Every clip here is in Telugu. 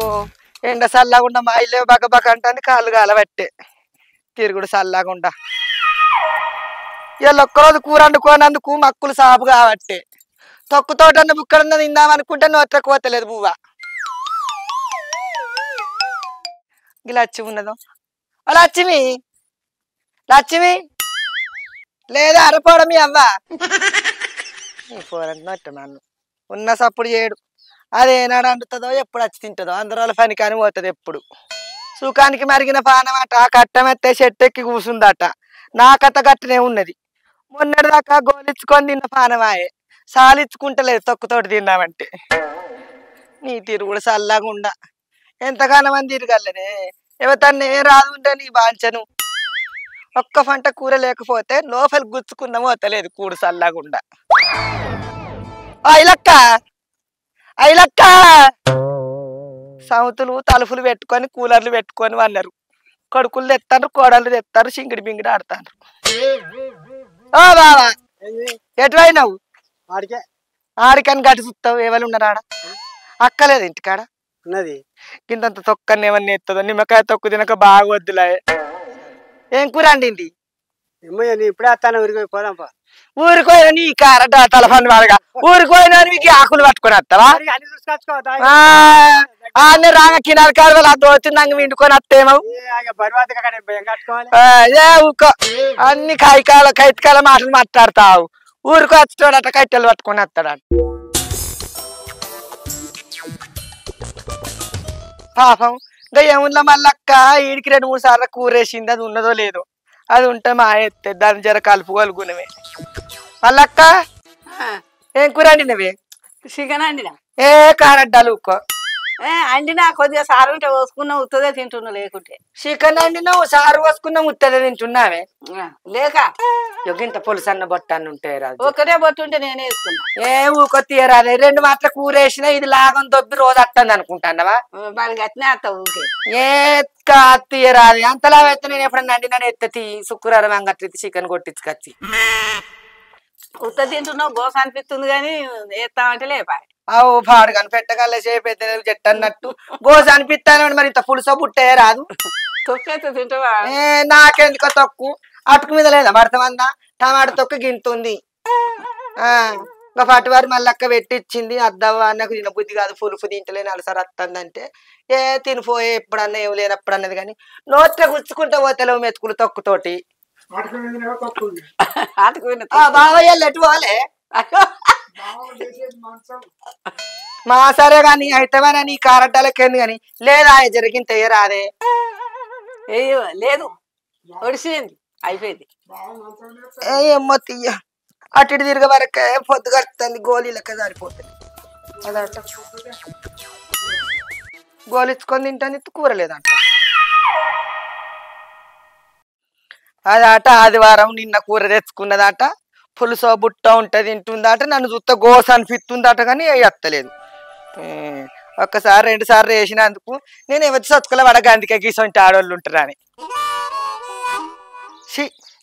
అబ్బో ఎండ చల్లగుండా మా ఇల్లే బగబగ అంటుంది కాళ్ళు కాలబట్టే తిరుగుడు చల్లగుండా ఇలా ఒక్కరోజు కూర వండుకోనందుకు మక్కులు సాపు కాబట్టే తొక్కుతోటన్న బుక్కడన్న తిందామనుకుంటే నోట్ల కోతలేదు బువ్వ లక్ష్మి ఉన్నదో లక్ష్మి లక్ష్మి లేదా అరపోవడం మీ అవ్వ పోరంటే నన్ను ఉన్న సప్పుడు చేయడు అదేనాడు అంటుతుందో ఎప్పుడు వచ్చి తింటుందో అందరూ పని కానీ పోతుంది ఎప్పుడు సుఖానికి మరిగిన పానమాట కట్టమెత్తే చెట్టెక్కి కూసుందట నా కథ గట్టనే ఉన్నది మొన్నటిదాకా గోలిచ్చుకొని తిన్న పానమాయే సాలిచ్చుకుంటలేదు తొక్కుతోటి తిన్నామంటే నీ తిరుగుడు చల్లగుండా ఎంతగానో మంది తిరగలనే ఎవతన్నే రాదు ఉంటే నీ బాంచను ఒక్క పంట కూర లేకపోతే లోపలి గుచ్చుకున్న పోతలేదు కూడు చల్లగుండా ఐలక్క సౌతులు తలుపులు పెట్టుకొని కూలర్లు పెట్టుకొని వన్నారు కొడుకులు తెస్తారు కోడళ్ళు తెస్తారు సింగిడి బింగిడి ఆడతారు ఓ బావా ఎటువైనావు ఆడికని గట్టి చూస్తావు ఎవరు ఉన్నారు ఆడ అక్కలేదు ఇంటికాడ ఉన్నది కిందంత తొక్కని ఏమన్నా ఎత్తదో నిమ్మకాయ తొక్కు తినక బాగా వద్దులే ఏం కూర అండింది ఇప్పుడే వస్తాను ఊరికి పోదాంపా ఊరికోయినా నీ కారట తలఫని వాడగా ఊరికోయినా నీకు ఆకులు పట్టుకొని వస్తావా అన్నీ రాగా కినారు కారు వాళ్ళు అది వచ్చిందాక విండుకొని వస్తేమో ఏ ఊకో అన్ని కాయకాల కైతకాల మాటలు మాట్లాడతావు ఊరికి వచ్చాడట కట్టెలు పట్టుకొని వస్తాడట పాపం ఇంకా ఏముందా మళ్ళక్క ఈడికి 2-3 సార్లు కూరేసింది అది ఉన్నదో లేదో అది ఉంటే మా ఎత్తే దాన్ని జర కలుపుకోలుగునవే మళ్ళక్క ఏం కూర అండినవే చికెన్ అండినా ఏ కారడ్డాలు ఊకో అండినా కొద్దిగా సారు ఉంటే పోసుకున్నా ఉత్తదే తింటున్నా లేకుంటే చికెన్ అండినావు సారు పోసుకున్నావు ఉత్తదే తింటున్నావే లేక ఇంత పులుసన్న బొట్టాన్ని ఉంటాయి రాదు ఒక్కటే బొట్టుంటే నేనే వేసుకున్నా ఏ ఊకో తీయరాదే 2 మాటల కూర వేసినా ఇది లాగం దొబ్బి రోజు అట్టంది అనుకుంటానవా వాళ్ళకి అట్నే వస్తావు ఊకే ఏ తీయరాదే అంతలా అయితే నేను ఎప్పుడన్నా అండినా ఎత్తతి శుక్రవారం అంగట్లయితే చికెన్ కొట్టించుకొచ్చి ఉత్త తింటున్నావు గోస అనిపిస్తుంది కానీ వేస్తామంటే లేపా అవు పాడుగాని పెట్టగల చేపెద్ద జట్టు అన్నట్టు గోస అనిపిస్తాను మరి ఇంత పులుసో బుట్టే రాదు తొక్కైతే తింటావా నాకెందుకో తొక్కు అటుకు మీద లేదా మడతమందా టమాటా తొక్కు గింతుంది ఇంకా పట్టువారు మళ్ళక్క పెట్టిచ్చింది అద్దవ్వ నాకు తిన బుద్ధి కాదు పులుపు తింటలేని అలసరి వస్తుందంటే ఏ తినిపోయే ఎప్పుడన్నా ఏం లేనప్పుడు అన్నది కానీ నోట్ల గుచ్చుకుంటే పోతలేవు మెతుకులు తొక్కుతోటి బావయ్యలు ఎటు పోలే మా సరే గాని అయితేనా నీ కారడ్డాలకేంది గాని లేదా జరిగింత రాదే లేదు ఒడిసింది అయిపోయింది ఏమో తీయ అటు ఇటు తిరిగే వరకే పొద్దు కడుతుంది గోళీలకే సరిపోతుంది అదట గోలిచ్చుకొని తింటాను కూర లేదంట అదట ఆదివారం నిన్న కూర తెచ్చుకున్నదట పులుసో బుట్ట ఉంటుంది తింటుందట నన్ను చూస్తే గోస అనిపిస్తుందట కానీ ఎత్తలేదు ఒక్కసారి 2 సార్లు వేసినందుకు నేను ఎవరి సత్తుకల వడగందికే గీసంటే ఆడవాళ్ళు ఉంటారని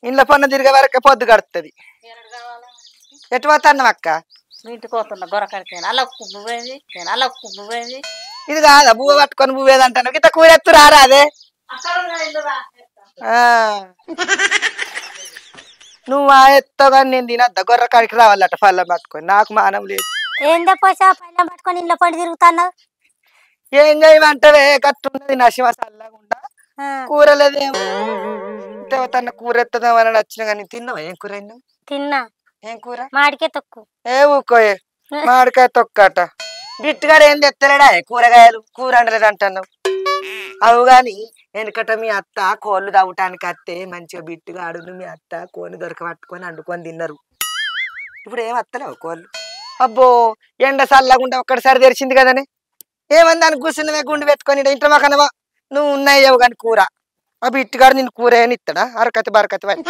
ఇంట్లో పన్ను తిరిగే వరకే పొద్దు గడుతుంది ఎటు పోతున్నాం అక్క ఇంటికి పోతున్నా గొరకడికి అలా పువ్వేది అలా పువ్వేది ఇది కాదా బువ్వ పట్టుకొని బువ్వేది అంటాను ఇంత కూర ఎత్తు రారా అదే నువ్వు ఆ ఎత్తగా నేను తినద్దా గొర్రె కాడికి రావాలట పళ్ళం పట్టుకొని నాకు మానం లేదు ఏందో పోసా పళ్ళం పట్టుకొని ఇంట్లో పడి తిరుగుతున్నావు ఏం చేయమంటావే కట్టున్నది నశిమ చల్లకుండా కూర లేదేమో తన కూర ఎత్తదామని వచ్చిన కానీ తిన్నావా ఏం కూర అయినా తిన్నా ఏం కూర మాడికాయ తొక్కు ఏ ఊకోయే మామిడికాయ తొక్కట బిట్టుగాడు ఏం తెత్తలేడా కూరగాయలు కూర అండలేదు అంటున్నావు అవు గాని వెనకట మీ అత్త కోళ్ళు తవ్వటానికి అత్తే మంచిగా బిట్టుగాడు మీ అత్త కోని దొరకబట్టుకొని వండుకొని తిన్నారు ఇప్పుడు ఏం అత్తలేవు కోళ్ళు అబ్బో ఎండ చల్లగుండా ఒక్కడిసారి తెరిచింది కదనే ఏమని దానికి కూర్చున్నవే గుండు పెట్టుకొని ఇంట్లో మాకనవా నువ్వు ఉన్నాయవు కానీ కూర ఆ బిట్టుగాడు నిన్ను కూర అని ఇస్తాడా అరకతి బరకతి వాడి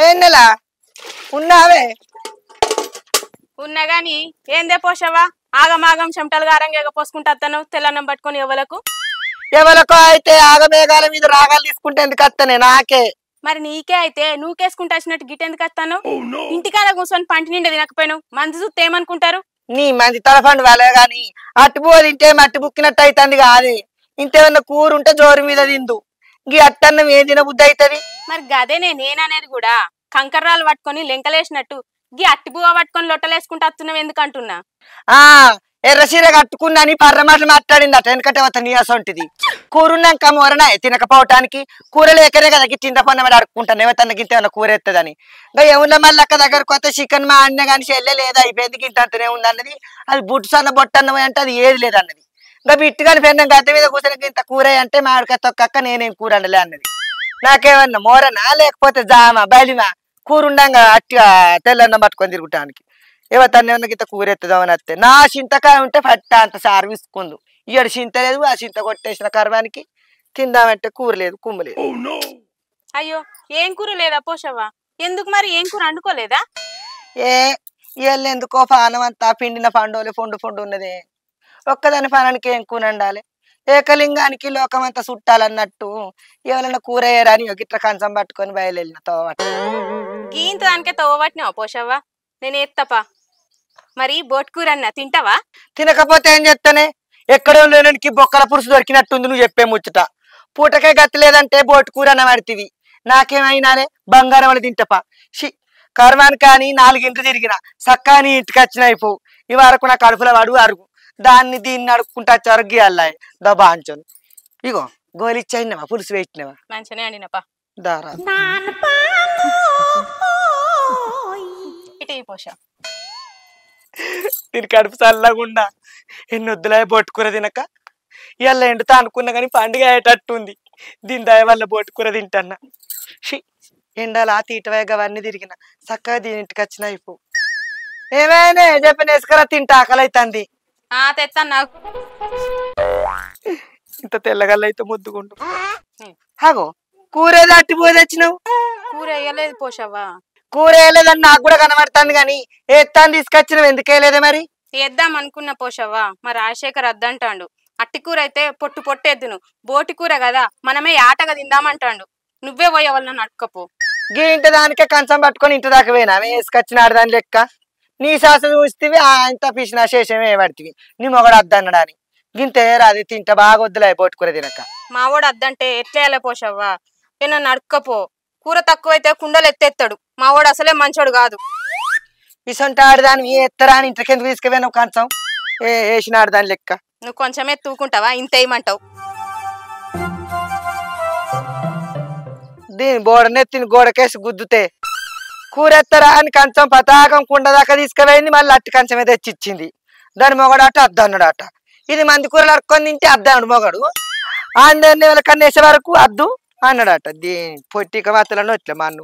ఎన్నెలా ఉన్నావే ఉన్నా గాని ఏందే పోషవా ఆగమాగం చెమటలు గారంగా పోసుకుంటా తెల్లన్నం పట్టుకొని ఎవలకు ఎవరికో అయితే ఆగమేఘాల మీద రాగాలు తీసుకుంటే ఎందుకు వస్తానే నాకే. మరి నీకే అయితే నువ్వుకేసుకుంటా వచ్చినట్టు గిట్ ఎందుకు వస్తాను? ఇంటికాడ కూర్చొని పంటి నిండా తినకపోయినావు, మంది చూస్తే ఏమనుకుంటారు? నీ మంది తలఫండు వాళ్ళే గాని అట్టుపో తింటే మట్టి బుక్కినట్టు అవుతుంది కాదు. ఇంతేమన్నా కూర ఉంటే జోరు మీద తిందు. గీ అట్టన్నం ఏం తిన బుద్ధి అవుతుంది? మరి గదే నేననేది కూడా. కంకర్రాలు పట్టుకొని లెంకలేసినట్టు గీ అట్టిబువ్వ పట్టుకొని లొట్టలేసుకుంటూ వస్తున్నావు ఎందుకు అంటున్నా? ఆ ఎర్ర చీర కట్టుకున్నాని పర్ర మాటలు మాట్లాడిందట. ఎందుకంటే అతను నీ అసొంటిది కూరున్నాక మొరనా తినకపోవటానికి. కూర లేకనే కదా గింత పొన్నమని అడుక్కుంటాను ఏమన్నా గింత ఏమన్నా కూర ఎత్తదని. ఇంకా ఏమున్నా మళ్ళీ అక్క దగ్గర కొత్త చికెన్ మా అన్న కానీ చెల్లె లేదా అయిపోయింది గింత అంతనే ఉంది అన్నది. అది బుట్స్ అన్న బొట్టన్నమ అంటే అది ఏది లేదన్నది. ఇంకా బిట్టు కానీ పెన్నాం గద్దె మీద కూర్చొని ఇంత కూర అంటే మామిడికాయ తొక్కక్క నేనేం కూర అనలే అన్నది. నాకేమన్నా మోరనా లేకపోతే జామా బలిమా కూర ఉండంగా అట్టిగా తెల్లన్నం పట్టుకొని తిరుగుటానికి. ఏమన్నా ఇంత కూర ఎత్తుదామని వస్తే నా చింతకాయ ఉంటే పట్ట అంత సారు విసుకుందు. ఇయ్యడు చింత లేదు, ఆ చింత కొట్టేసిన కర్మానికి తిందామంటే కూర లేదు కుమ్ము లేదు. అయ్యో ఏం కూర లేదా పోషవ్వా? ఎందుకు మరి ఏం కూర వండుకోలేదా? వీళ్ళు ఎందుకో పానం అంతా పిండిన పండుగలు ఫొండు ఉన్నదే. ఒక్కదాని పానానికి ఏం కూర వండాలి? ఏకలింగానికి లోకం అంతా చుట్టాలన్నట్టు ఎవరైనా కూర వేయరాని గిట్ల కంచం పట్టుకొని బయలుదేరిన తోవట. గీంత దానికే తవ్వబట్టినావా పోషవ్వా? నేను ఎత్తపా. మరి బోట్కూర అన్న తింటావా? తినకపోతే ఏం చేస్తానే? ఎక్కడో లేనికి బొక్కల పురుషు దొరికినట్టుంది నువ్వు చెప్పే ముచ్చట. పూటకే గతి లేదంటే బోటు కూర అన్న పడితివి. నాకేమైనానే బంగారం అని తింటపా. కర్మాన్ కానీ 4 ఇంట్లు తిరిగిన సక్కా నీ ఇంటికి వచ్చిన అయిపోవు. ఈ వరకు నా కడుపులో వాడు అరుగు దాన్ని దీన్ని అడుక్కుంటా వచ్చారు గీయాలి దబాంచను. ఇగో గోలిచ్చాయినవా పులుసు పెట్టినవా? మంచిగానే అండినపా. దారా ఇటీ పోష దీని కడుపు చల్లగుండా ఎన్నొద్దులా బొట్టుకూర తినక ఇవాళ ఎండుతా అనుకున్నా కానీ పండుగ అయ్యేటట్టు ఉంది. దీని దయ వల్ల బొట్టుకూర తింటన్నా. ఎండలా తీటవేగ అవన్నీ తిరిగిన చక్కగా దీని ఇంటికి వచ్చిన అయిపో. ఏమైనా చెప్పిన వేసుకరా తింటా ఆకలి అవుతుంది. తెస్తాను నాకు. ఇంత తెల్లగల్ల అయితే ముద్దుకుంటు. హాగో కూర ఏదో అట్టిపోయి తెచ్చినావు. కూర వేయలేదు పోషవ్వా. కూర వేయలేదని నాకు కూడా కనబడుతుంది కానీ ఎత్తాను తీసుకొచ్చినావు ఎందుకు వేయలేదే మరి? వేద్దాం అనుకున్న పోషవ్వా, మరి రాజశేఖర్ వద్దంటాడు. అట్టి కూర అయితే పొట్టు పొట్టేద్దును, బోటి కూర కదా మనమే ఆటగా తిందామంటాడు. నువ్వే పోయే వాళ్ళని అడుక్కపో. గీ ఇంటి దానికే కంచం పట్టుకొని ఇంటి దాకా పోయినా వేసుకొచ్చిన ఆడదాని లెక్క. నీ శాస చూస్తేవి ఇంత పిసిన శేషమే పడుతుంది నీ మొగడు అద్దన్నాడని. గింతే రాది తింటా బాగా వద్దులే బొట్టుకూర తినక. మావోడు అద్దంటే ఎట్లా పోషవ్వా? నన్ను అడుక్కపో. కూర తక్కువైతే కుండలు ఎత్తేస్తాడు. మావోడు అసలే మంచోడు కాదు. ఇసొంటి ఆడదాని ఎత్తరా అని ఇంటికెందుకు తీసుకుపోయినావు కంచం? వేసిన ఆడదాని లెక్క. నువ్వు కొంచెమే తూకుంటావా? ఇంతేయమంటావు. దీని బోడనెత్తిని గోడకేసి గుద్దుతే కూర ఎత్తరా అని కంచం పతాకం కుండ దాకా తీసుకుపోయింది. మళ్ళీ అట్టి కంచమే తెచ్చిచ్చింది. దాని మొగడు అట అద్దన్నాడు అట. ఇది మంది కూరలు అడుక్కొని తింటే అద్దన్నాడు మొగడు. అందరినీ వాళ్ళకన్నా వేసే వరకు అద్దు అన్నాడట. దీని పొట్టిక మాత్రలను వచ్చా మా అన్ను.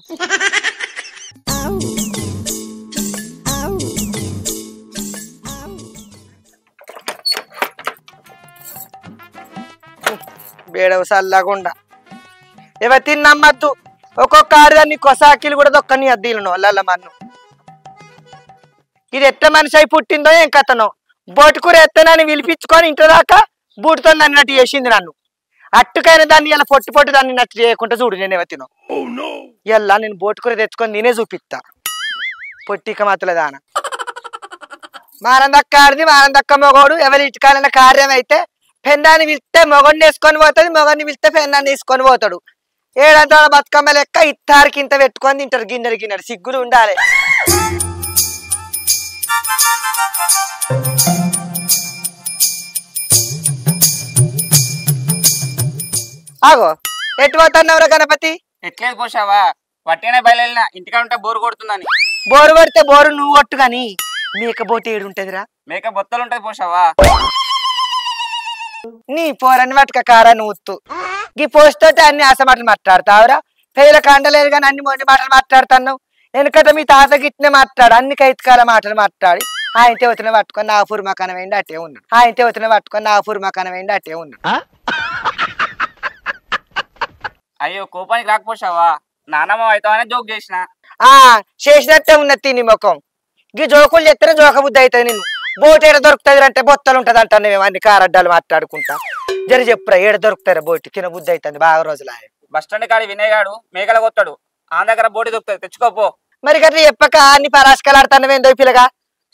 బేడవ సల్లగుండా ఎవరు తిన్నమ్మద్దు. ఒక్కొక్క ఆడదాన్ని కొసాకిలు కూడా దొక్కని అద్దీలను వాళ్ళ మన్ను. ఇది ఎట్ట మనిషి అయి పుట్టిందో ఏం కథనో. బోటుకూర ఎత్తనని విలిపించుకొని ఇంటి దాకా బూటుతో అన్నట్టు చేసింది నన్ను. అట్టుకైన దాన్ని ఇలా పొట్టి పొట్టి దాన్ని నట్టు చేయకుండా చూడు నేను ఎవతినో. ఇలా నేను బోటుకూర తెచ్చుకొని నేనే చూపిస్తా పొట్టిక మాత్రలే దాన. మానందక్క ఆడిది మానందక్క మొగోడు ఎవరి ఇటుకాలన్న కార్యం అయితే పెన్నాన్ని పిలిస్తే మొగడిని వేసుకొని పోతుంది, మొగడిని పిలిస్తే పెన్నాన్ని తీసుకొని పోతాడు. ఏడంతా బతుకమ్మ లెక్క ఇత్తారికి ఇంత పెట్టుకొని తింటారు. గిన్నెడు సిగ్గులు ఉండాలి. ఆగో ఎటు పోతున్నావురా గణపతి? ఎట్లేదు పోసావా? వట్టినే బయలుదేరిన ఇంటికాడ ఉంటే బోరు కొడుతుందని. బోరు కొడితే బోరు నువ్వు కొట్టు గాని మేకపోతే ఏడుంటదిరా? మేక బొత్తలు ఉంటది పోసావా. నీ పోరని పట్టుక కారాన్ని ఊత్తు. ఈ పోస్తోటి అన్ని ఆశ మాటలు మాట్లాడతావురా? పేర్ల కండలేదు కానీ అన్ని మొండి మాటలు మాట్లాడుతున్నావు. వెనుకట మీ తాత గిట్నే మాట్లాడు అన్ని కైతకాల మాటలు మాట్లాడి ఆయనతే వచ్చిన పట్టుకొని నా పురుమకానం వేయండి అట్టే ఉన్నాడు. ఆయనతే వచ్చిన పట్టుకొని నా పురుమకానం వేయండి అట్టే ఉన్నాడు. అయ్యో కోపానికి రాకపోసావా? నానమ్మ అవుతావనే జోక్ చేసిన. చేసినట్టే ఉన్నది తిని ముఖం. ఈ జోకులు చెప్తేనే జోక బుద్ధి అవుతుంది. నేను బోటేడ దొరుకుతుంది అంటే బొత్తలు ఉంటుంది అంటాను మేము అన్ని కారడ్డాలు మాట్లాడుకుంటా. జరి చెప్పురా ఏడ దొరుకుతారా బోటి తిన బుద్ధి అవుతుంది బాగా రోజులు బస్ స్టాండ్ కాడి వినయ్ గాడు మేకల కొత్తాడు ఆ దగ్గర బోటి దొరుకుతుంది తెచ్చుకోపో. మరి గట్ల చెప్పక అన్ని పరాశకాలు ఆడుతానవేందో పిల్లగా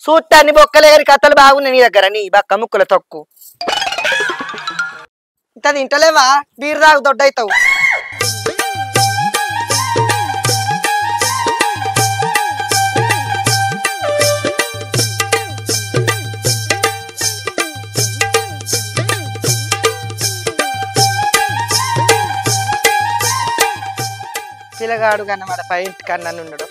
చూస్తే అన్ని బొక్కలే కానీ కథలు బాగున్నాయి నీ దగ్గర నీ బక్క ముక్కుల తొక్కు ఇంత తింటలేవా బీరు తాగు దొడ్డవుతావు. పిల్లగాడు కన్నమాట ఇంటి కన్నా ఉన్నాడు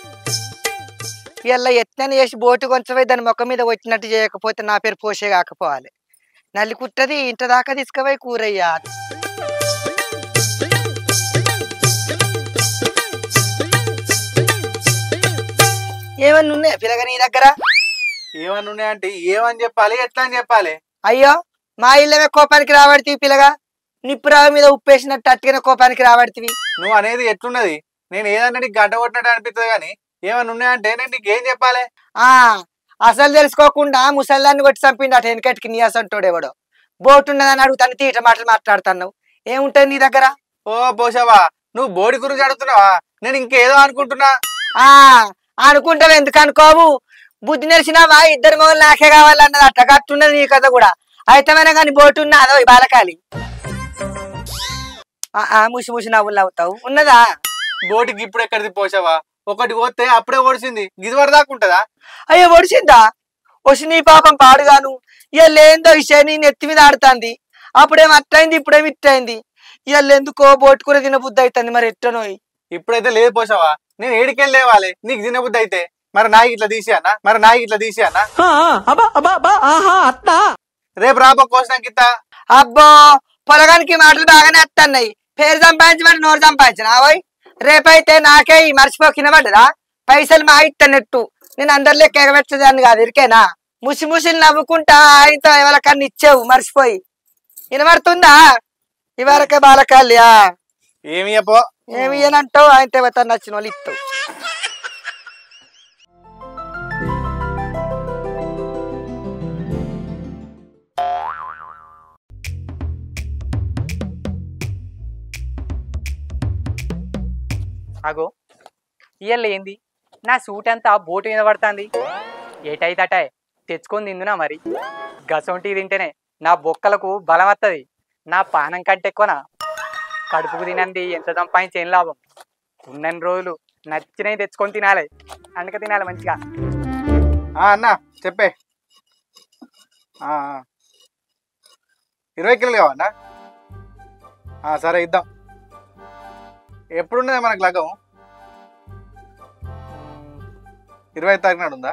ఇలా ఎట్లని చేసి బోటు కొంచెం దాని మొక్క మీద వచ్చినట్టు చేయకపోతే నా పేరు పోసే కాకపోవాలి. నల్లి కుట్టది ఇంట దాకా తీసుకుపోయి కూరయ్యా. ఏమన్నా ఉన్నాయా పిల్లగా నీ దగ్గర? ఏమన్నా ఉన్నాయంటే ఏమని చెప్పాలి ఎట్లా అని చెప్పాలి? అయ్యో మా ఇల్లమే కోపానికి రాబడితివి పిల్లగా నిప్పురావు మీద ఉప్పేసినట్టు అట్టుగా కోపానికి రాబడితివి. నువ్వు అనేది ఎట్లున్నది? నేను ఏదన్నా నీకు గడ్డ కొట్టినట్టు అనిపిస్తుంది కానీ ఏమన్నా ఉన్నాయంటే నేను నీకేం చెప్పాలి? అసలు తెలుసుకోకుండా ముసల్దాన్ని కొట్టి చంపిండు అటు వెనకటికి నీ అసంటోడు ఎవడో. బోటు ఉన్నదని అడుగుతాను తీట మాటలు మాట్లాడుతున్నావు ఏముంటది నీ దగ్గర? ఓ పోసావా నువ్వు బోడి గురించి అడుగుతున్నావా? నేను ఇంకేదో అనుకుంటున్నా. అనుకుంటావు ఎందుకు అనుకోవు? బుద్ధి నెలిసినావా? ఇద్దరు మొగలు నాకే కావాలన్నది అట్ట గట్టున్నది నీ కథ కూడా. అయితమైనా కానీ బోటు ఉన్నా అదో బాలకాలి ముసి ముసి నవ్వులు నవ్వుతావు ఉన్నదా? బోటికి ఇప్పుడు ఎక్కడిది పోసావా? ఒకటి పోతే అప్పుడే ఓడిసింది గిది వరదాకుంటదా? అయ్యో ఒడిసిందా? వచ్చి నీ పాపం పాడుగాను ఇవాళ ఏందో విషయం నీ నెత్తి మీద ఆడుతుంది. అప్పుడేమో అట్టయింది ఇప్పుడేమి ఇట్టయింది. ఇవాళ ఎందుకో బోటు కూర తినబుద్ధి అవుతుంది మరి ఎట్టనోయి. ఇప్పుడైతే లేదు పోసావా నేను ఏడికెళ్ళి లేవాలి నీకు తినబుద్ధి అయితే మరి నాయి ఇట్లా తీసి అన్నా రేపు రాబో కోసినాక ఇస్తా. అబ్బో పొలగానికి మాటలు బాగానే వస్తున్నాయి. పేరు సంపాదించమని నోరు సంపాదించిన అవయ్ రేపైతే నాకే మర్చిపో కినబడ్డదా పైసలు మా ఇట్టనట్టు నేను అందరి లెక్క ఎగబెట్టదాన్ని కాదు ఇరికేనా ముసి ముసిలు నవ్వుకుంటా ఆయనతో ఎవరికన్నా ఇచ్చావు మర్చిపోయి. వినబడుతుందా? ఇవరకే బాలకాల్యా ఏమి చెప్పో ఏమి ఏనంటావు ఆయనతో ఎవరితో నచ్చిన వాళ్ళు ఇస్తావు. అగో ఇయ్యల్ ఏంది నా సూట్ అంతా బోటు మీద పడుతుంది. ఏటైతటాయ్ తెచ్చుకొని తిందునా మరి. గసొంటి తింటేనే నా బొక్కలకు బలం వస్తుంది. నా పానం కంటే ఎక్కువనా కడుపుకు తినంది ఎంత సంపాదించి ఏం లాభం? ఉన్నన్ని రోజులు నచ్చినవి తెచ్చుకొని తినాలి అందుక తినాలి మంచిగా. అన్న చెప్పే 20 కిలోలు కావన్నా? సరే ఇద్దాం. ఎప్పుడున్నది మనకు లగ్గం? 20 తారీఖు నాడు ఉందా?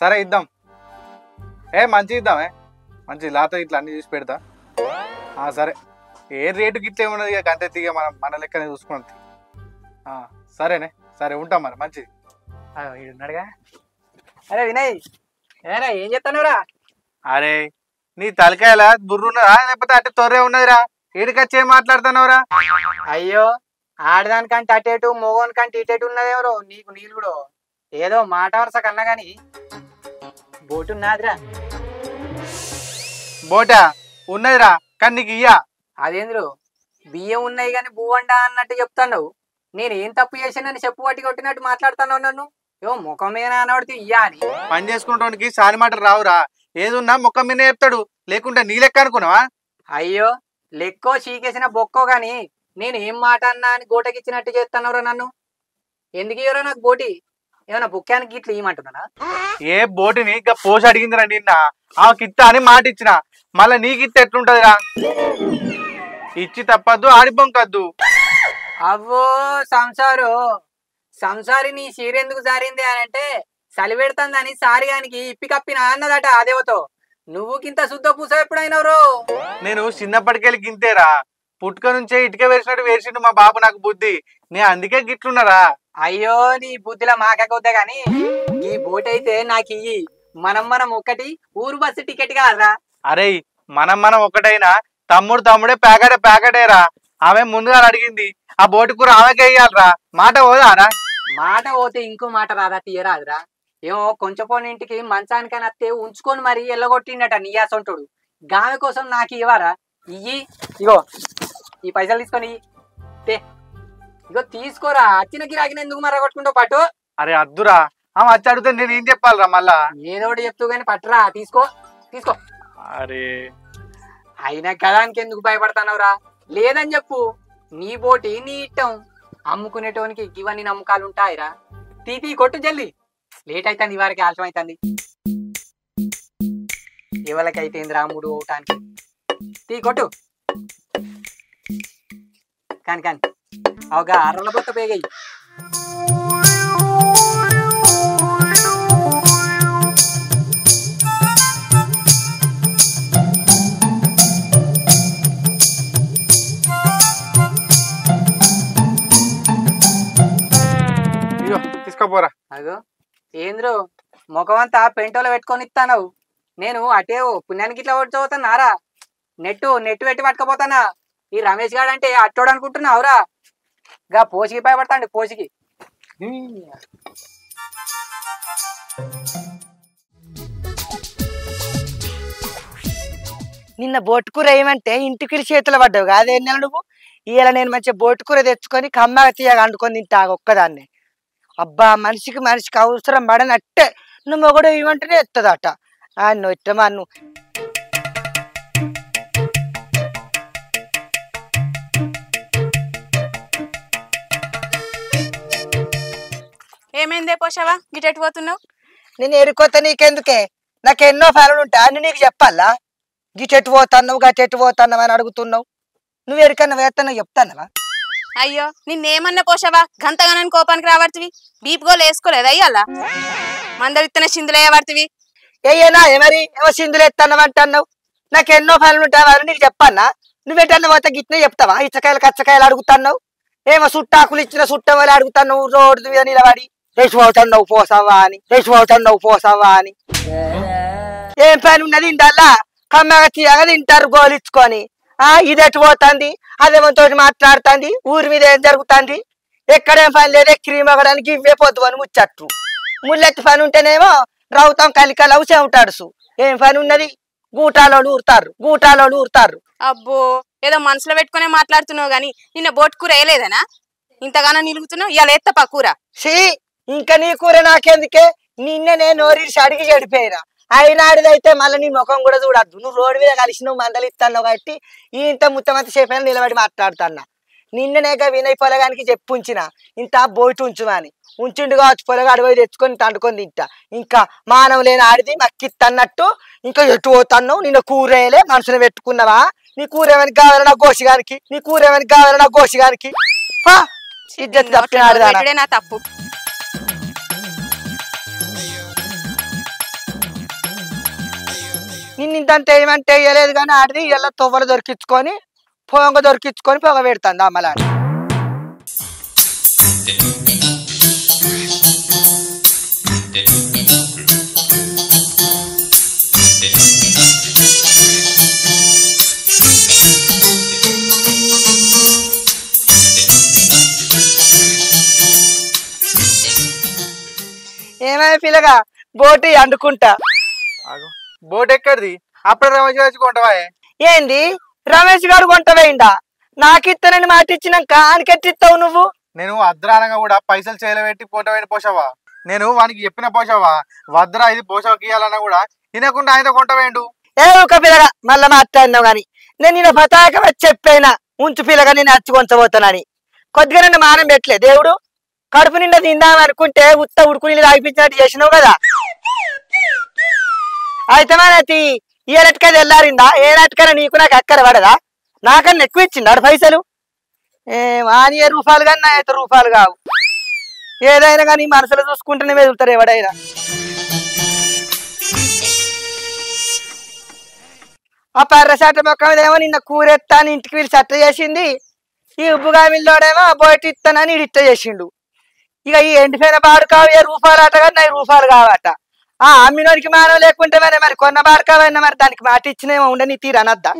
సరే ఇద్దాం. మంచి ఇద్దామే మంచి లాత ఇట్లా అన్ని చూసి పెడతా. సరే ఏ రేటుకి ఇట్లే ఉన్నది ఇక అంతే తీగ మనం మన లెక్కనే చూసుకున్నాం. సరేనే సరే ఉంటాం మరి మంచిది. ఉన్నాడుగా. అరే వినయ్ ఏరా ఏం చెప్తానురా? అరే నీ తలకాయల బుర్రున్నదా లేకపోతే అట్టే తొర్రే ఉన్నదిరా? ఏడికొచ్చి ఏం మాట్లాడుతున్నావురా? అయ్యో ఆడదానికంటే అటేటు మగోనికంటే ఇటేటు ఉన్నదేవరో నీకు నీళ్ళు కూడా ఏదో మాట వరుస కన్నా గాని బోటు ఉన్నదిరా. బోటా ఉన్నదిరా కానీ నీకు ఇయ్యా. అదేంద్రు బియ్యం ఉన్నాయి కానీ బువ్వండా అన్నట్టు చెప్తాను. నేను ఏం తప్పు చేసానని చెప్పు పట్టి కొట్టినట్టు మాట్లాడుతున్నావు నన్ను. ఏమో ముఖం మీద అనబడితే ఇయ్యా అని. పని చేసుకుంటానికి సాని మాటలు రావురా. ఏదున్నా ముఖం మీద చెప్తాడు లేకుంటే నీ లెక్క అనుకున్నావా? అయ్యో లెక్కో చీకేసిన బొక్కో గాని నేను ఏం మాట అన్నా అని గోటకిచ్చినట్టు చేస్తున్నావురా నన్ను. ఎందుకు ఇవ్వరా నాకు బోటి? ఏమన్నా బుక్కానికి ఇట్లా ఇవ్వమంటున్నానా? ఏ బోటిని ఇంకా పోసి అడిగిందిరా నిన్న. ఆమెకి ఇత్తా అని మాట ఇచ్చిన మళ్ళా నీకు ఇత్త ఎట్లుంటదిరా? ఇచ్చి తప్పద్దు ఆడిపోంకద్దు. అవ్వో సంసారి నీ చీరెందుకు జారింది అని అంటే చలి పెడుతుందని సారిగానికి ఇప్పి కప్పిన అన్నదట అదేవతో. నువ్వు కింత శుద్ధ పూస ఎప్పుడైనవరు? నేను చిన్నప్పటికెళ్ళి గింతేరా. పుట్టుక నుంచే ఇటుక వేసినట్టు వేసిండు మా బాబు నాకు బుద్ధి. నే అందుకే గిట్లున్నారా. అయ్యో నీ బుద్ధిలో మాకొద్దా గాని ఈ బోట్ అయితే నాకు ఇయ్యి. మనం ఒక్కటి ఊరు బస్సు టికెట్ కాదురా. అరే మనం ఒకటైనా తమ్ముడే ప్యాకెటేరా. ఆమె ముందుగా అడిగింది ఆ బోటు కూర ఆమెకే ఇయ్యాలరా. మాట పోదారా? మాట పోతే ఇంకో మాట రాదా? తీయరాదురా. ఏమో కొంచెం ఇంటికి మంచానికని అత్తే ఉంచుకొని మరి ఎల్లగొట్టిండట నీయాసంటుడు. గామె కోసం నాకు ఇవ్వరా? ఇయ్యి ఇగో ఈ పైసలు తీసుకొని తే ఇగో తీసుకోరా అచ్చిన గిరాకిన ఎందుకు మరగొట్టుకుంటావు పట్టు. అరే అద్దురా ఆమె వచ్చి అడిగితే నేను ఏం చెప్పాలరా మళ్ళా? ఏదో ఒకటి చెప్తూ కానీ పట్టురా తీసుకో తీసుకో. అరే అయినా కదానికి ఎందుకు భయపడతానవురా? లేదని చెప్పు, నీ బోటి నీ ఇట్టం. అమ్ముకునేటోనికి ఇవన్నీ నమ్మకాలు ఉంటాయిరా. తీ కొట్టు జల్లి, లేట్ అవుతుంది వారికి ఆలస్యం అవుతుంది. ఎవరికైతే రాముడు ఓటానికి తీ కొట్టు కాని కాని అవగా అర్రల బొత్త పేగాయి. తీసుకోపోరా. అగో ఏంద్రు ముఖమంతా పెంటోలో పెట్టుకొని ఇస్తానవు. నేను అటే పుణ్యానికి ఇట్లా పట్టుకోపోతానారా? నెట్టు పెట్టి పట్టుకపోతానా? ఈ రమేష్ గాడు అంటే అట్టోడు అనుకుంటున్నావురా? గా పోసికి భయపడతాండి పోసికి. నిన్న బొట్టుకూర ఏమంటే ఇంటికి చేతులు పడ్డావు కాదే నెల నువ్వు. ఇలా నేను మంచిగా బొట్టుకూర తెచ్చుకొని కమ్మగా తీయగా వండుకొని తింటా ఒక్కదాన్ని. అబ్బా మనిషికి అవసరం పడనట్టే నువ్వు మొగడు ఇవ్వంటేనే ఎత్తదట. నువ్వు ఇట్టమా నువ్వు ఏమైందే పోషావా గిటెట్టు పోతున్నావు? నేను ఎరుకోత నీకెందుకే? నాకు ఎన్నో పనులు ఉంటాయి అన్ని నీకు చెప్పాలా? గిటెట్టు పోతున్నావు గటెట్టు పోతున్నావు అని అడుగుతున్నావు. నువ్వు ఎరికన్నా వేస్తున్నావు చెప్తానవా? అయ్యో నిన్నేమన్నా పోషావా గంతగానని కోపానికి రాబడుతుంది. బీప్ గోలు వేసుకోలేదు అయ్యాలా మందరిత్తనే సిందులు వేయబడుతుంది. ఏనా మరి ఏమో సిందులు ఎత్తన్నావు అంటున్నావు. నాకు ఎన్నో పనులు ఉంటాయి అని నీకు చెప్పానా? నువ్వేటన్నా పోతే గిట్నే చెప్తావా? ఇచ్చకాయలు కచ్చకాయలు అడుగుతున్నావు. ఏమో చుట్టాకులు ఇచ్చిన చుట్టం వాళ్ళు అడుగుతున్నావు. రోడ్డు మీద నిలబడి రెచ్చిపోతున్నావు పోసావా అని. ఏం పని ఉన్నది ఇంటల్లా? కమ్మగా తీయగా తింటారు గోలిచ్చుకొని. ఇది ఎటు పోతుంది, అదేమతో మాట్లాడుతుంది, ఊరి మీద ఏం జరుగుతుంది, ఎక్కడేం పని లేదు ఎక్కిరిమగడానికి ఇవే పొద్దు అని ముచ్చట్టు. ముళ్ళెత్తి పని ఉంటేనేమో రౌతం కలికలవు చెమటాడుసు. ఏం పని ఉన్నది? గూటాలోళ్ళు ఊరుతారు. అబ్బో ఏదో మనసులో పెట్టుకునే మాట్లాడుతున్నావు గాని నిన్న బోట్ కూర వేయలేదనా? ఇంతగానో నిలుగుతున్నావు ఇవాళ ఎత్తపా కూర. సి ఇంకా నీ కూర నాకెందుకే? నిన్న నేను నోరిసి అడిగి చెడిపోయినా. అయినాడిదైతే మళ్ళీ నీ ముఖం కూడా చూడద్దు. నువ్వు రోడ్డు మీద కలిసి నువ్వు మందలు ఇస్తాను కాబట్టి ఇంత ముత్తమంత సేపు నిలబడి మాట్లాడుతున్నా. నిన్ననేగా వినయ్ పొలగానికి చెప్పు ఉంచిన ఇంత బోటు ఉంచుమని. ఉంచుండు కావచ్చు పొలగా అడవి తెచ్చుకొని తండుకొని తింటా. ఇంకా మానవ లేని ఆడిది మక్కిత్తన్నట్టు ఇంకా ఎటు పోతున్నావు? నిన్న కూర వేయలే మనసును పెట్టుకున్నావా? నీ కూర ఏమని కావాలి నా గోషిగానికి? ఇజ్జత్ తప్పినాడు నా తప్పు. నిన్నింతంత ఏమంటే వేయలేదు కానీ ఆడిది ఇలా తొవ్వలు దొరికించుకొని పొగ పెడుతుంది అమ్మలా. ఏమైనా పిల్లగా బోటు అండుకుంటా. బోట్ ఎక్కడిది? అప్పుడు రమేష్ కొంటవా? ఏంది రమేష్ గారు కొంటవేయిందా? నాకిత్తనని మాట ఇచ్చినాక ఆనికెట్టిస్తావు నువ్వు? నేను అద్రానంగా కూడా పైసలు చేయలేబెట్టి పోటవేడి పోసావా? నేను వానికి చెప్పిన పోసావా వద్రా ఇది పోసావకి ఇవ్వాలన్నా కూడా తినకుండా ఆయన కొంటవేండు. ఏ ఒక పిల్లగా మళ్ళా మాట్లాడినావు గాని నేను నిన్న పతాక వచ్చి చెప్పైనా ఉంచు పిల్లగా నేను అచ్చి కొంచబోతానని. కొద్దిగా నన్ను మానం పెట్టలే దేవుడు. కడుపు నిండా తిందాం అనుకుంటే ఉత్త ఉడుకు నీళ్ళు తాగిపించినట్టు చేసినావు కదా. అయితే మనతి ఏ నట్టుకది వెళ్ళారిందా? ఏ నట్టుకైనా నీకు నాకు అక్కర పడదా? నాకన్నా ఎక్కువ ఇచ్చిండాడు పైసలు. వాని రూపాయలు కానీ నా అయితే రూపాయలు కావు. ఏదైనా కానీ మనసులో చూసుకుంటేనే వెళ్తారు ఎవడైనా. ఆ పర్రసాట మొక్క మీద ఏమో నిన్న కూరెత్తాని ఇంటికి వీళ్ళు చట్ట చేసింది. ఈ ఉబ్బుగామిల్లోడేమో బయట ఇస్తానని ఇట్ట చేసిండు. ఇక ఈ ఎండిపోయిన బాడుకావు ఏ రూపాయలు అట కానీ 4 రూపాయలు కావట. అమ్మినోనికి మానవ లేకుంటే మరి కొన్న బాడుకావైనా మరి దానికి మాట ఇచ్చినేమో ఉండని తీరనద్దా?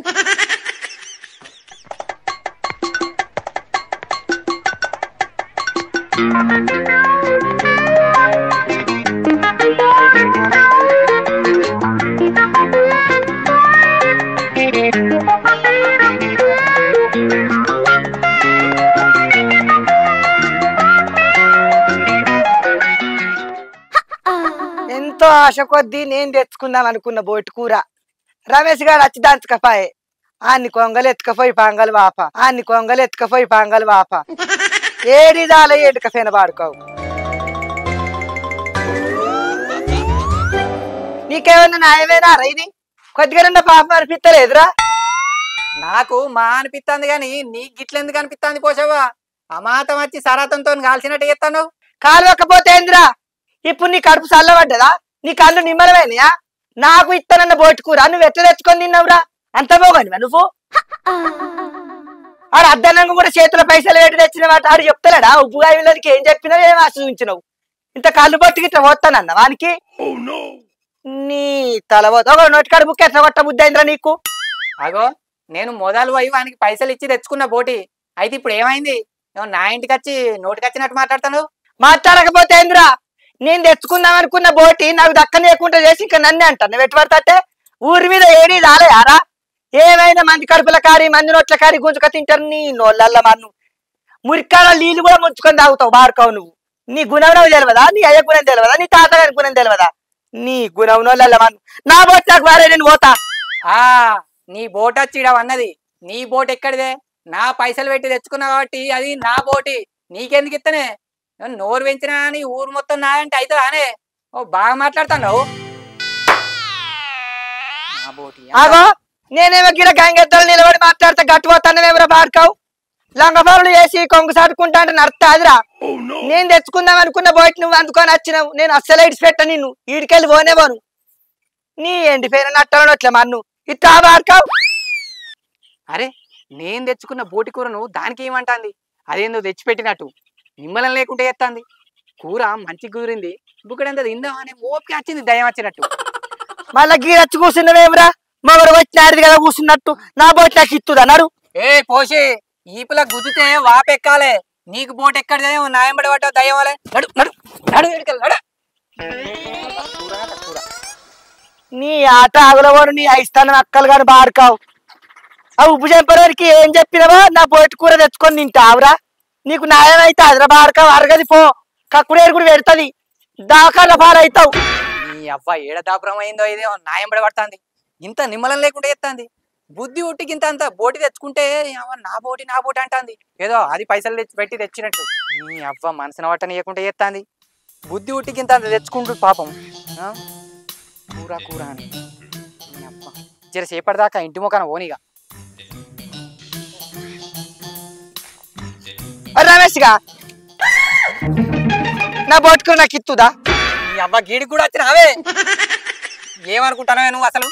ఆశ కొద్దీ నేను తెచ్చుకుందాం అనుకున్న బోటి కూర రమేష్ గారు వచ్చి దంచకపోయే ఆన్ని కొంగలు ఎత్తుకపోయి పాంగలు వాప ఆన్ని కొంగలు ఎత్తుకపోయి పాంగలు వాప ఏడి దాల ఏడుక ఫెనబాడుకోవు నీకేమన్నా న్యాయమేనా ఇది కొద్దిగా పాపం అనిపిస్తలేదురా నాకు మా అనిపిస్తుంది కానీ నీకు గిట్లెందుకు అనిపిస్తుంది పోసావా అమాతం వచ్చి సరాతంతో కాల్చినట్టు చేస్తాను కాలువకపోతే ఏందిరా ఇప్పుడు నీ కడుపు చల్లబడ్డదా నీ కళ్ళు నిమ్మలమైనయా నాకు ఇస్తానన్న బోటి కూర నువ్వు ఎట్లా తెచ్చుకొని తిన్నావురా అంత పోగనివా నువ్వు ఆడు అద్దనంగా కూడా చేతుల పైసలు పెట్టి తెచ్చిన మాట ఆడు చెప్తలేడా ఉప్పుగా వీళ్ళకి ఏం చెప్పినావు ఏం ఆశ్రయించినావు ఇంత కళ్ళు బొట్టుకి ఇట్లా పోతానన్న వానికి నీ తల పోతా నోటికాడు బుక్ ఎట్లా కొట్ట బుద్ధి అయిందిరా నీకు అగో నేను మొదలు పోయి వానికి పైసలు ఇచ్చి తెచ్చుకున్న బోటి అయితే ఇప్పుడు ఏమైంది నా ఇంటికి వచ్చి నోటికి వచ్చినట్టు మాట్లాడతాను మాట్లాడకపోతే ఏందిరా నేను తెచ్చుకుందాం అనుకున్న బోటి నాకు దక్కనేకుండా చేసి ఇంకా నన్నే అంటాను నువ్వు ఎటు పడతాటే ఊరి మీద ఏడీ రాలేయారా ఏమైనా మంది కడుపుల కారి మంది నోట్ల కారి గుంజుక తింటారు నీ నోళ్ళల్ల మన్ను మురికాల నీళ్ళు కూడా ముంచుకొని తాగుతావు బాడుకావు నువ్వు నీ గుణం తెలియదా నీ అయ్య గుణం తెలియదా నీ తాత గారి గుణం తెలియదా నీ గుణం నోళ్ళల్ల మన్ను నా బోట్ నాకు వారే నేను పోతా నీ బోట్ వచ్చి అన్నది నీ బోట్ ఎక్కడిదే నా పైసలు పెట్టి తెచ్చుకున్నా కాబట్టి అది నా బోటి నీకెందుకు ఇత్తనే నోరు పెంచినా అని ఊరు మొత్తం నా అంటే అవుతుందా అనే ఓ బాగా మాట్లాడుతున్నావు ఆగో నేనేమో గిడ గంగెద్దలు నిలబడి మాట్లాడితే గట్టుపోతానేమో బాడుకావు లంగపాలు వేసి కొంగు సాటుకుంటా అంటే నడుతాదిరా నేను తెచ్చుకుందాం అనుకున్న బోటి నువ్వు అందుకొని వచ్చినావు నేను అస్సలు ఇడిచిపెట్ట నిన్ను ఈడికెళ్ళి పోనే పోను నీ ఎండిపోయిన నట్టలను అట్లా మన్ను ఇట్లా బాడుకావు అరే నేను తెచ్చుకున్న బోటి కూరను దానికి ఏమంటాంది అదేందో తెచ్చిపెట్టినట్టు నిమ్మలం లేకుంటే ఎత్తాంది కూర మంచి కూరింది బుక్కడంతా తిందాం అనే ఓపిక వచ్చింది దయం వచ్చినట్టు మళ్ళా గీరచ్చి కూర్చున్నవేమిరా మొగడు వచ్చినాడు కదా కూర్చున్నట్టు నా బోట్ నాకు ఇత్తుడు అన్నాడు ఏ పోషి ఈపులా గుద్దితే వాపెక్కాలే నీకు బోట్ ఎక్కడ నాయంబడి పడ్డా దయ్యం వాళ్ళే నడు నడు నడు నడు నీ ఆట ఆగులవాడు నీ ఐస్తాను అక్కలు కాని బాడుకావు ఆ ఉప్పు చంపడానికి ఏం చెప్పినవా నా బోటి కూర తెచ్చుకొని తింటావురా నీకు న్యాయం అయితే అదిరా బాడుకావు అరగది పో కక్కుడేరు కూడా పెడుతుంది దాకాల పాలవుతావు నీ అవ్వ ఏడ దాపురం అయిందో ఇదే నాయంబడి పడుతుంది ఇంత నిమ్మలం లేకుండా ఎత్తాంది బుద్ధి ఉట్టికి ఇంత అంత బోటి తెచ్చుకుంటే నా బోటి అంటాంది ఏదో అది పైసలు తెచ్చి పెట్టి తెచ్చినట్టు నీ అవ్వ మనసున పట్టనీయకుండా ఎత్తాంది బుద్ధి ఉట్టికి ఇంత అంత తెచ్చుకుంటు పాపం కూర కూర అని నీ అవ్వ జర సేపటిదాకా ఇంటి ముఖాన ఓనిగా రమేష్గా నా బోటి కూర నాకు ఇత్తుదా నీ అవ్వ గీడికి కూడా వచ్చినావే ఏమనుకుంటానవే నువ్వు అసలు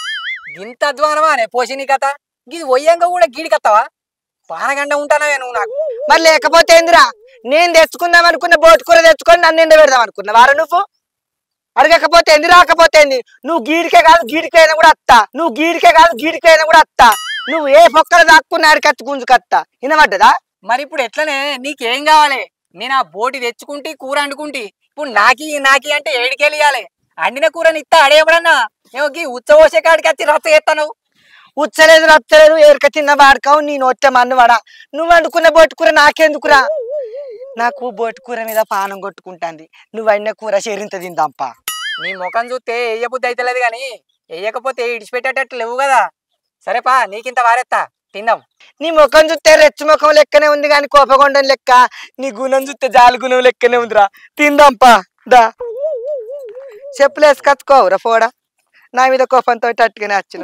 గింత అధ్వానమా అనే పోషిని కథ గిది ఒయ్యంగా కూడా గీడికత్తావా పానగండ ఉంటానవే నువ్వు నాకు మరి లేకపోతే ఏందిరా నేను తెచ్చుకుందాం అనుకున్న బోటి కూర తెచ్చుకొని నన్ను ఎండ పెడదాం అనుకున్నా వారు నువ్వు అడగకపోతే ఏంది రాకపోతే ఏంది నువ్వు గీడికే కాదు గీడికైనా కూడా అత్తా నువ్వు గీడికే కాదు గీడికైనా కూడా అత్తా నువ్వు ఏ పొక్కలు దాక్కున్న ఆడికత్తి గుంజుకత్తా వినబడ్డదా మరి ఇప్పుడు ఎట్లనే నీకేం కావాలి నేను ఆ బోటి తెచ్చుకుంటే కూర వండుకుంటే ఇప్పుడు నాకి అంటే ఏడికెళ్ళాలి అండిన కూరని ఇస్తా అడేవడన్నా ఏమో ఉచ్చబోసే కాడికి వచ్చి రచ్చ చేస్తాను ఉచ్చలేదు రచ్చలేదు ఏరిక తిన్న వాడుకావు నీ నోట్ల మన్ను వాడా నువ్వు వండుకున్న బోటి కూర నాకెందుకురా నాకు బోటి కూర మీద పానం కొట్టుకుంటాంది నువ్వు అన్న కూర చేరింత తిందాంపా నీ ముఖం చూస్తే వేయబుద్ధి అయితలేదు కానీ వేయకపోతే ఇడిచిపెట్టేటట్టు లేవు కదా సరేపా నీకింత వారెత్తా తిందాం నీ ముఖం చూస్తే రెచ్చు ముఖం లెక్కనే ఉంది కానీ కోపగొండం లెక్క నీ గుణం చూస్తే జాలి గుణం లెక్కనే ఉందిరా తిందాంపా దా చెప్పులు వేసుకొచ్చుకోవురా ఫోడా నా మీద కోపంతో అట్టుగానే వచ్చిన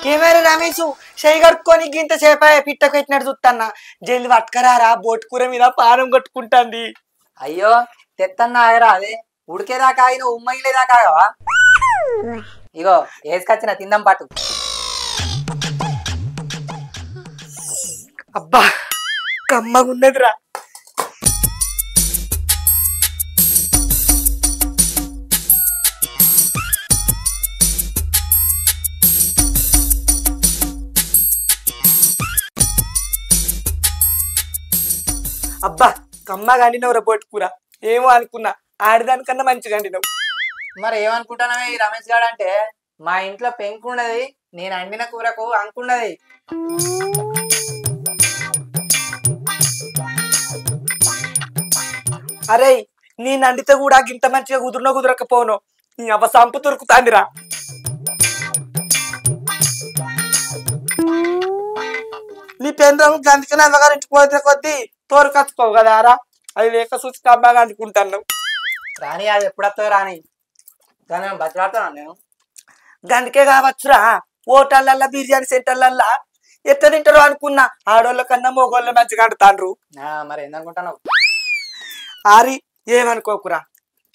ఏమైనా రమేష్ చేయి కడుక్కొని గింత చేప పిట్టకు పెట్టినట్టు చూస్తాన్నా జల్ది పట్టుకరారా బోటి కూర మీద పానం కొట్టుకుంటాంది అయ్యో తెత్తన్నా ఆగరా అదే ఉడికేదాకా ఆయన ఉమ్మగిలేదాకా ఆగవా ఇగో వేసుకొచ్చిన తిందాం పాటు అబ్బా కమ్మగున్నదిరా అబ్బా కమ్మగా అండినవురా బోటి కూర ఏమో అనుకున్నా ఆడిదానికన్నా మంచిగా అండినవు మరి ఏమనుకుంటానవే ఈ రమేష్ గారు అంటే మా ఇంట్లో పెంకున్నది నేను అండిన కూరకు అంకున్నది అరే నేను అండితే కూడా ఇంత మంచిగా కుదరకపోను నీ అవ్వ సంపు దొరుకుతాందిరా. నీ పెండ్రం గందుకని అమ్మగారు ఇంటికి పోతే కొద్దీ తోరుకచ్చుకోవు కదా రా, అది లేక చూసి అమ్మగా అనుకుంటాను. రాని అది ఎప్పుడొస్తా రాని దాని బతిలాడుతున్నాను నేను. గందుకే కావచ్చురా హోటళ్ళల్లో బిర్యానీ సెంటర్లల్లా ఎట్లా తింటారో అనుకున్నా, ఆడోళ్ళ కన్నా మగోళ్ళ మంచిగా అంటారు. మరి ఏందనుకుంటున్నావు? ఆరి ఏమనుకోకురా,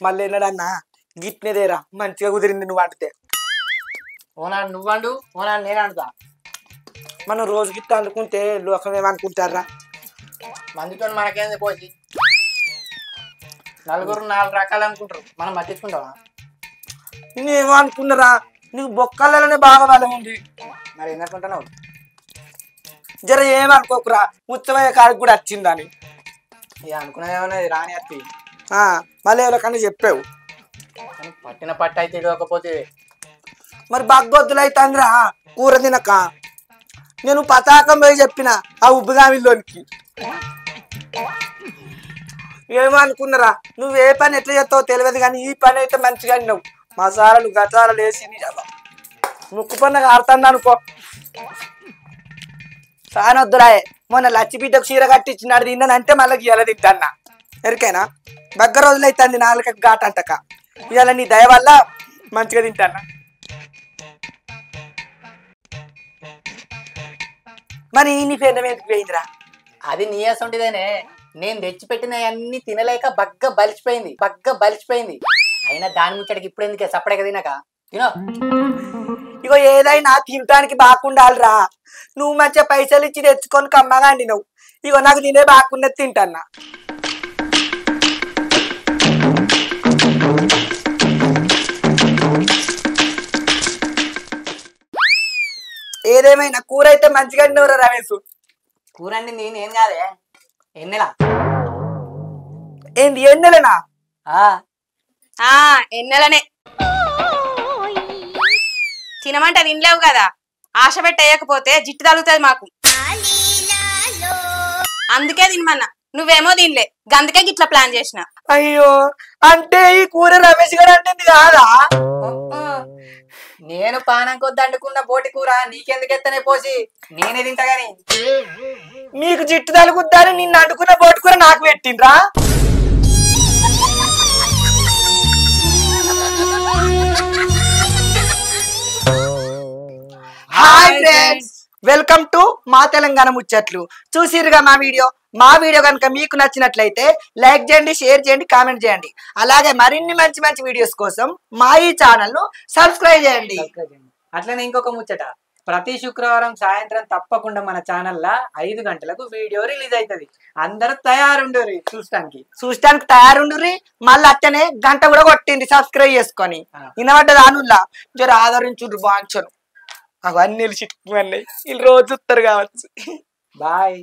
మళ్ళీ ఎన్నడన్నా గిట్నేదేరా మంచిగా కుదిరింది నువ్వు అంటితే. ఓనాడు నువ్వు అండు, ఓనాడు నేను అంటుతా. మనం రోజు గిట్ట అనుకుంటే లోకం ఏమనుకుంటారా? మందితో మనకేంది పోసి, నలుగురు 4 రకాలు అనుకుంటారు, మనం పట్టించుకుంటావా? నేనేమో అనుకున్నారా, నీకు బొక్కలలోనే బాగా బలం ఉంది. మరి ఏందనుకుంటున్నావు? జర ఏమనుకోకురా, ఉత్సవయ్య కాడికి కూడా వచ్చిందని. ఇక అనుకునేది రాని అత్తి. మళ్ళీ ఎవరికన్నా చెప్పావు. పట్టిన పట్టు అయితే ఇవ్వకపోతే మరి బగ్గొద్దులు అవుతుందిరా కూర తినక. నేను పతాకం పోయి చెప్పిన ఆ ఉబ్బుగామిలోనికి. ఏమో అనుకున్నారా, నువ్వు ఏ పని ఎట్లా చేస్తావో తెలియదు కానీ ఈ పని అయితే మంచిగా నువ్వు మసాలాలు గసాలు వేసి ముక్కు పన్నగా ఆడుతుంది అనుకో. సానొద్దురాయే, మొన్న లచ్చిబిడ్డకు చీర కట్టించినాడు తిన్నానంటే మళ్ళీ ఇవాళ తింటాన్నా. ఎరికైనా బగ్గ రోజులు అవుతుంది 4 ఘాట్ అంటక. ఇవాళ నీ దయ వల్ల మంచిగా తింటాన్నా. మరి నీ పెన్నం ఎందుకు పోయిందిరా? అది నీ అసంటిదేనే, నేను తెచ్చిపెట్టిన అన్ని తినలేక బగ్గ బలిచిపోయింది. అయినా దాని ముచ్చడికి ఇప్పుడు ఎందుకే సపడేక తినక తినో. ఇగో ఏదైనా తినటానికి బాగుండాలిరా. నువ్వు మంచిగా పైసలు ఇచ్చి తెచ్చుకొని కమ్మగా అండి నువ్వు. ఇగో నాకు తినే బాగున్నది తింటాన్నా. ఏదేమైనా కూర అయితే మంచిగా అండినవరా రమేష్. కూర అండి నేను కాదే, ఎన్నెలా ఏంది ఎన్నెలనా? ఎన్నెలనే తినమంటే తినలేవు కదా, ఆశ పెట్టేయకపోతే జిట్టు తగులుతుంది మాకు, అందుకే తినమన్నా. నువ్వేమో తినలే, గందుకే గిట్లా ప్లాన్ చేసిన. అయ్యో, అంటే ఈ కూర రమేష్ గారు అంటుంది కాదా? నేను పానం కొద్ది అండుకున్న బోటి కూర నీకెందుకు ఎత్తనే పోసి నేనే తింటా గాని. మీకు జిట్టు తలుగుద్దని నిన్ను అండుకున్న బోటి కూర నాకు పెట్టిండ్రా? హాయ్ ఫ్రెండ్స్, వెల్కమ్ టు మా తెలంగాణ ముచ్చట్లు. చూసిరుగా మా వీడియో కనుక మీకు నచ్చినట్లయితే లైక్ చేయండి, షేర్ చేయండి, కామెంట్ చేయండి. అలాగే మరిన్ని మంచి మంచి వీడియోస్ కోసం మా ఈ ఛానల్ ను సబ్స్క్రైబ్ చేయండి. అట్లనే ఇంకొక ముచ్చట, ప్రతి శుక్రవారం సాయంత్రం తప్పకుండా మన ఛానల్లో 5 గంటలకు వీడియో రిలీజ్ అవుతుంది. అందరూ తయారుండుర్రి చూస్తానికి తయారుండుర్రి. మళ్ళీ అట్టనే గంట కూడా కొట్టింది సబ్స్క్రైబ్ చేసుకొని. వినబడ్డ దానుల్లా జర ఆదరించుండ్రు బాంచను. అవన్నీ చిక్కుమన్నాయి, వీళ్ళు రోజు చూస్తారు కావచ్చు. బాయ్.